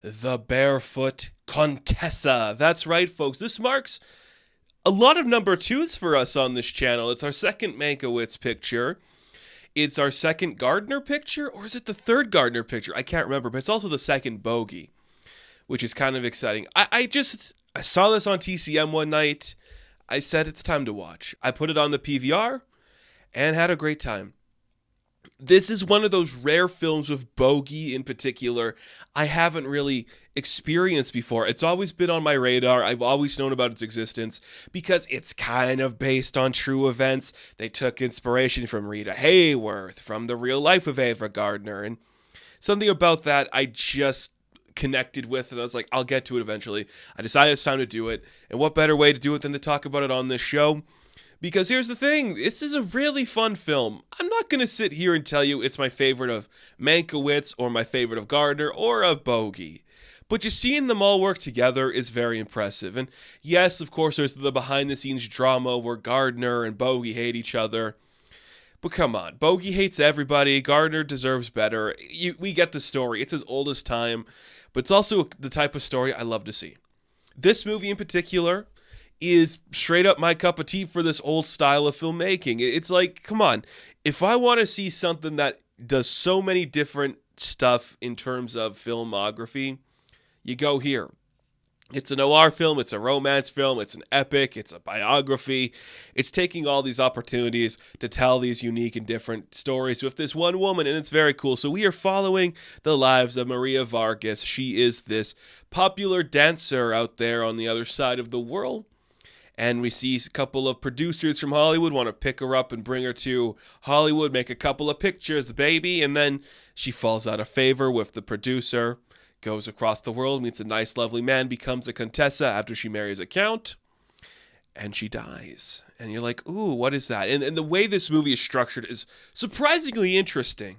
The Barefoot Contessa. That's right, folks. This marks a lot of number twos for us on this channel. It's our second Mankiewicz picture. It's our second Gardner picture, or is it the third Gardner picture? I can't remember, but it's also the second bogey, which is kind of exciting. I saw this on TCM one night. I said it's time to watch. I put it on the PVR and had a great time. This is one of those rare films with bogey in particular I haven't really experienced before. It's always been on my radar. I've always known about its existence because it's kind of based on true events. They took inspiration from Rita Hayworth, from the real life of Ava Gardner, and something about that I just connected with, and I was like, I'll get to it eventually. I decided it's time to do it, and what better way to do it than to talk about it on this show? Because here's the thing, this is a really fun film. I'm not going to sit here and tell you it's my favorite of Mankiewicz or my favorite of Gardner or of Bogey. But just seeing them all work together is very impressive. And yes, of course, there's the behind-the-scenes drama where Gardner and Bogey hate each other. But come on, Bogey hates everybody. Gardner deserves better. We get the story. It's as old as time. But it's also the type of story I love to see. This movie in particular is straight up my cup of tea for this old style of filmmaking. It's like, come on, if I want to see something that does so many different stuff in terms of filmography, you go here. It's a noir film, it's a romance film, it's an epic, it's a biography. It's taking all these opportunities to tell these unique and different stories with this one woman, and it's very cool. So we are following the lives of Maria Vargas. She is this popular dancer out there on the other side of the world. And we see a couple of producers from Hollywood want to pick her up and bring her to Hollywood, make a couple of pictures, baby. And then she falls out of favor with the producer, goes across the world, meets a nice, lovely man, becomes a Contessa after she marries a count, and she dies. And you're like, ooh, what is that? And the way this movie is structured is surprisingly interesting.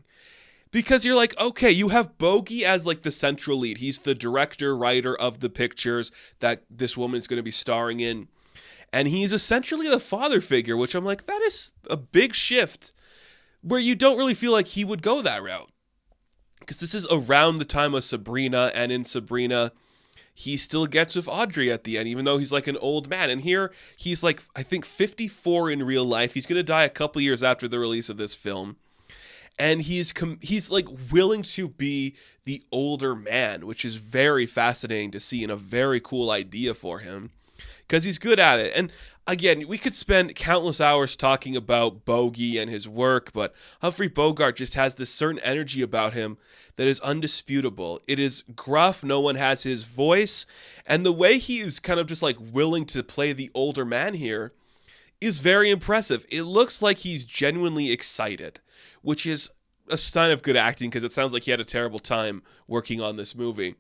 Because you're like, okay, you have Bogey as like the central lead. He's the director, writer of the pictures that this woman is going to be starring in. And he's essentially the father figure, which I'm like, that is a big shift where you don't really feel like he would go that route. Because this is around the time of Sabrina, and in Sabrina, he still gets with Audrey at the end, even though he's like an old man. And here, he's like, I think 54 in real life. He's going to die a couple years after the release of this film. And he's like willing to be the older man, which is very fascinating to see and a very cool idea for him. Because he's good at it. And again, we could spend countless hours talking about Bogey and his work, but Humphrey Bogart just has this certain energy about him that is undisputable. It is gruff, no one has his voice, and the way he is kind of just like willing to play the older man here is very impressive. It looks like he's genuinely excited, which is a sign of good acting because it sounds like he had a terrible time working on this movie.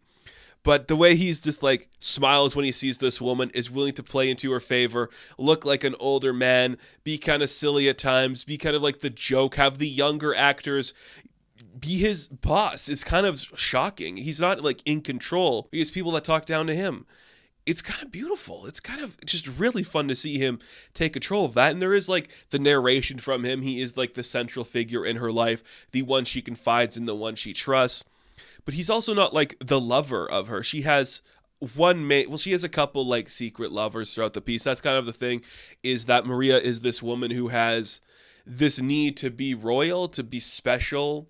But the way he's just like smiles when he sees this woman, is willing to play into her favor, look like an older man, be kind of silly at times, be kind of like the joke, have the younger actors be his boss is kind of shocking. He's not like in control. He has people that talk down to him. It's kind of beautiful. It's kind of just really fun to see him take control of that. And there is like the narration from him. He is like the central figure in her life, the one she confides in, the one she trusts. But he's also not like the lover of her. She has she has a couple like secret lovers throughout the piece. That's kind of the thing, is that Maria is this woman who has this need to be royal, to be special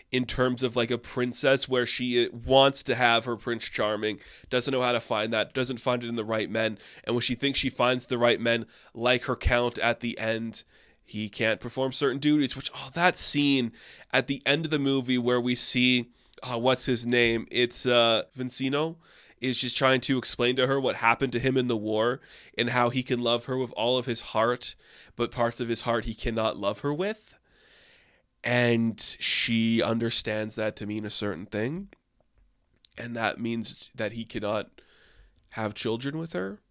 in terms of like a princess, where she wants to have her Prince Charming, doesn't know how to find that, doesn't find it in the right men. And when she thinks she finds the right men, like her count at the end, he can't perform certain duties, which, that scene at the end of the movie where we see, what's his name? It's Vincino is just trying to explain to her what happened to him in the war and how he can love her with all of his heart, but parts of his heart he cannot love her with. And she understands that to mean a certain thing. And that means that he cannot have children with her.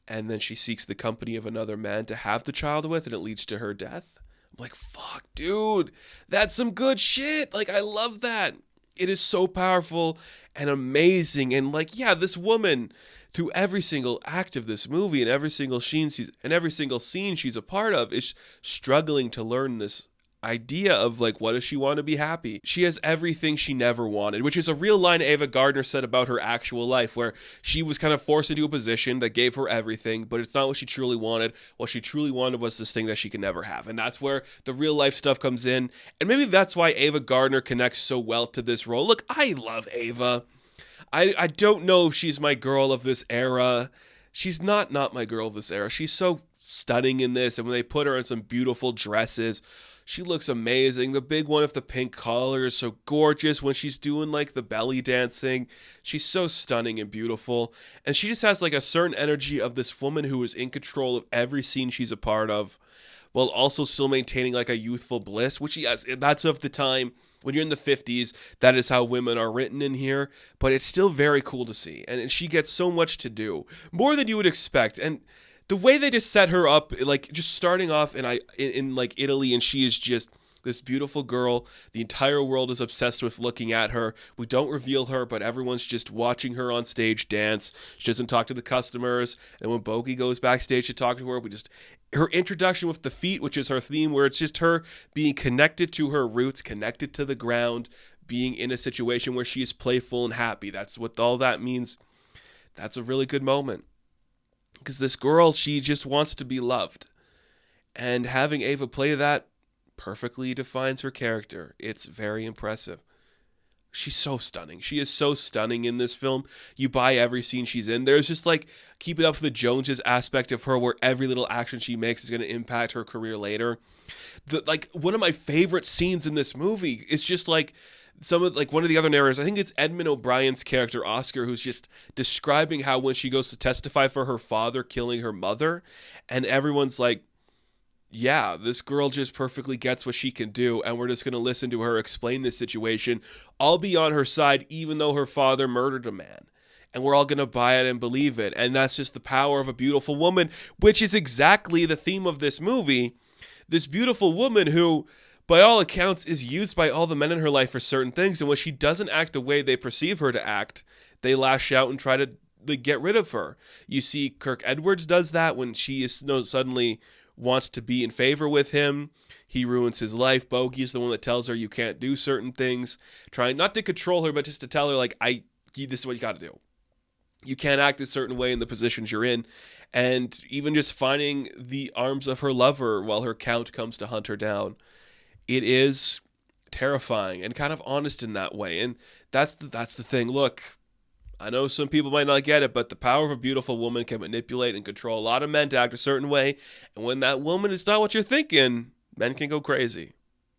And then she seeks the company of another man to have the child with, and it leads to her death. I'm like, fuck, dude, that's some good shit. Like, I love that. It is so powerful and amazing. And like, yeah, this woman, through every single act of this movie and every single scene she's a part of, is struggling to learn this idea of like, what does she want to be happy? She has everything she never wanted, which is a real line Ava Gardner said about her actual life, where she was kind of forced into a position that gave her everything, but it's not what she truly wanted. What she truly wanted was this thing that she could never have. And that's where the real life stuff comes in. And maybe that's why Ava Gardner connects so well to this role. Look, I love Ava. I don't know if she's my girl of this era. She's not my girl of this era. She's so stunning in this, and when they put her in some beautiful dresses, she looks amazing. The big one with the pink collar is so gorgeous when she's doing like the belly dancing. She's so stunning and beautiful, and she just has like a certain energy of this woman who is in control of every scene she's a part of, while also still maintaining like a youthful bliss, which yes, that's of the time. When you're in the 50s, that is how women are written in here, but it's still very cool to see. And she gets so much to do, more than you would expect. And the way they just set her up, like just starting off in like Italy, and she is just this beautiful girl. The entire world is obsessed with looking at her. We don't reveal her, but everyone's just watching her on stage dance. She doesn't talk to the customers. And when Bogey goes backstage to talk to her, her introduction with the feet, which is her theme, where it's just her being connected to her roots, connected to the ground, being in a situation where she is playful and happy. That's what all that means. That's a really good moment. Because this girl, she just wants to be loved. And having Ava play that perfectly defines her character. It's very impressive. She's so stunning. She is so stunning in this film. You buy every scene she's in. There's just like keeping up with the Joneses aspect of her, where every little action she makes is going to impact her career later. One of my favorite scenes in this movie is just like one of the other narrators, I think it's Edmund O'Brien's character, Oscar, who's just describing how when she goes to testify for her father killing her mother, and everyone's like, yeah, this girl just perfectly gets what she can do, and we're just going to listen to her explain this situation. I'll be on her side, even though her father murdered a man. And we're all going to buy it and believe it. And that's just the power of a beautiful woman, which is exactly the theme of this movie. This beautiful woman who, by all accounts, is used by all the men in her life for certain things. And when she doesn't act the way they perceive her to act, they lash out and try to get rid of her. You see Kirk Edwards does that when she is suddenly wants to be in favor with him. He ruins his life. Bogey's the one that tells her you can't do certain things, trying not to control her, but just to tell her, like, this is what you got to do. You can't act a certain way in the positions you're in. And even just finding the arms of her lover while her count comes to hunt her down. It is terrifying and kind of honest in that way. And that's the thing. Look, I know some people might not get it, but the power of a beautiful woman can manipulate and control a lot of men to act a certain way. And when that woman is not what you're thinking, men can go crazy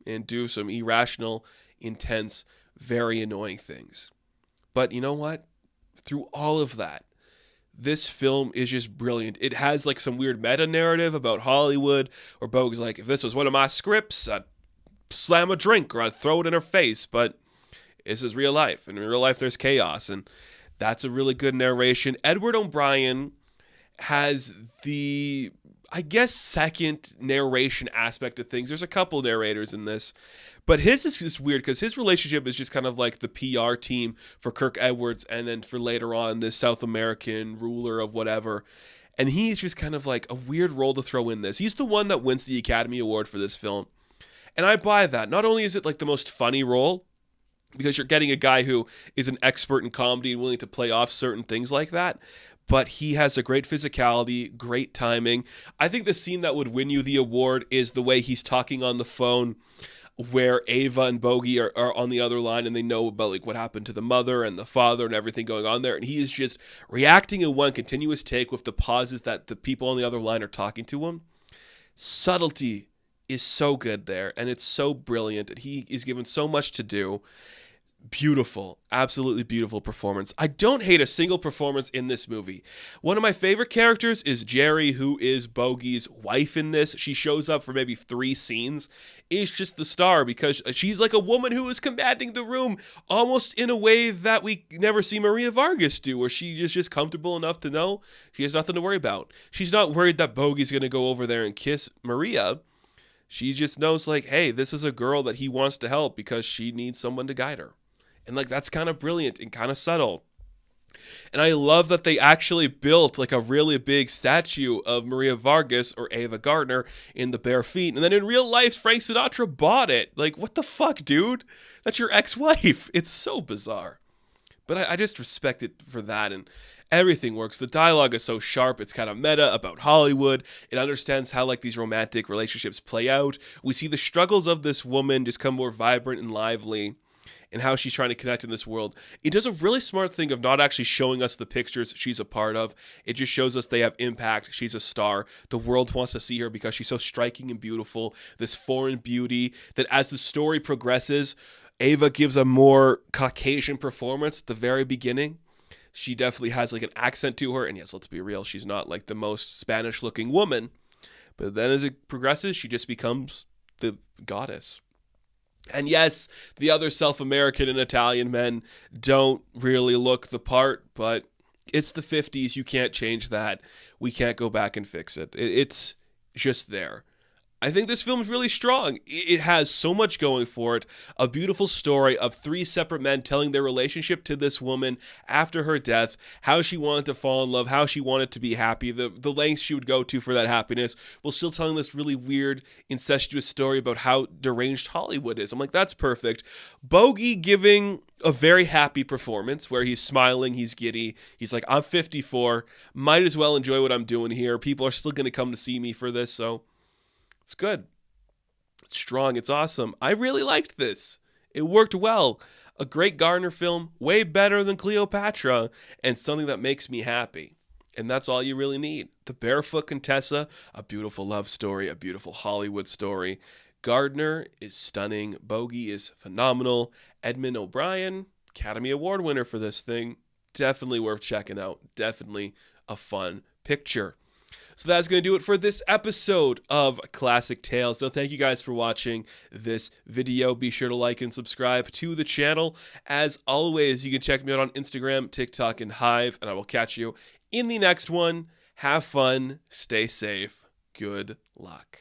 and do some irrational, intense, very annoying things. But you know what? Through all of that, this film is just brilliant. It has like some weird meta-narrative about Hollywood, where Bogey's like, if this was one of my scripts, I'd slam a drink or I'd throw it in her face. But this is real life. And in real life, there's chaos. And that's a really good narration. Edward O'Brien has the, I guess, second narration aspect of things. There's a couple narrators in this, but his is just weird because his relationship is just kind of like the PR team for Kirk Edwards, and then for later on, this South American ruler of whatever. And he's just kind of like a weird role to throw in this. He's the one that wins the Academy Award for this film. And I buy that. Not only is it like the most funny role, because you're getting a guy who is an expert in comedy and willing to play off certain things like that, but he has a great physicality, great timing. I think the scene that would win you the award is the way he's talking on the phone, where Ava and Bogey are on the other line, and they know about like what happened to the mother and the father and everything going on there, and he is just reacting in one continuous take with the pauses that the people on the other line are talking to him. Subtlety is so good there, and it's so brilliant, and he is given so much to do. Beautiful, absolutely beautiful performance. I don't hate a single performance in this movie. One of my favorite characters is Jerry, who is Bogey's wife in this. She shows up for maybe 3 scenes. Is just the star because she's like a woman who is commanding the room almost in a way that we never see Maria Vargas do, where she is just comfortable enough to know she has nothing to worry about. She's not worried that Bogey's going to go over there and kiss Maria. She just knows, like, hey, this is a girl that he wants to help because she needs someone to guide her. And, like, that's kind of brilliant and kind of subtle. And I love that they actually built like a really big statue of Maria Vargas or Ava Gardner in the bare feet. And then in real life, Frank Sinatra bought it. Like, what the fuck, dude? That's your ex-wife. It's so bizarre. But I just respect it for that, and everything works. The dialogue is so sharp. It's kind of meta about Hollywood. It understands how like these romantic relationships play out. We see the struggles of this woman just come more vibrant and lively, and how she's trying to connect in this world. It does a really smart thing of not actually showing us the pictures she's a part of. It just shows us they have impact. She's a star. The world wants to see her because she's so striking and beautiful. This foreign beauty that as the story progresses, Ava gives a more Caucasian performance at the very beginning. She definitely has like an accent to her. And yes, let's be real, she's not like the most Spanish looking woman. But then as it progresses, she just becomes the goddess. And yes, the other South American and Italian men don't really look the part, but it's the 50s. You can't change that. We can't go back and fix it. It's just there. I think this film is really strong. It has so much going for it. A beautiful story of three separate men telling their relationship to this woman after her death, how she wanted to fall in love, how she wanted to be happy, the lengths she would go to for that happiness, while still telling this really weird, incestuous story about how deranged Hollywood is. I'm like, that's perfect. Bogey giving a very happy performance where he's smiling, he's giddy. He's like, I'm 54, might as well enjoy what I'm doing here. People are still going to come to see me for this, so it's good. It's strong. It's awesome. I really liked this. It worked well. A great Gardner film, way better than Cleopatra, and something that makes me happy. And that's all you really need. The Barefoot Contessa, a beautiful love story, a beautiful Hollywood story. Gardner is stunning. Bogey is phenomenal. Edmund O'Brien, Academy Award winner for this thing. Definitely worth checking out. Definitely a fun picture. So that's going to do it for this episode of Classic Tales. So thank you guys for watching this video. Be sure to like and subscribe to the channel. As always, you can check me out on Instagram, TikTok, and Hive, and I will catch you in the next one. Have fun. Stay safe. Good luck.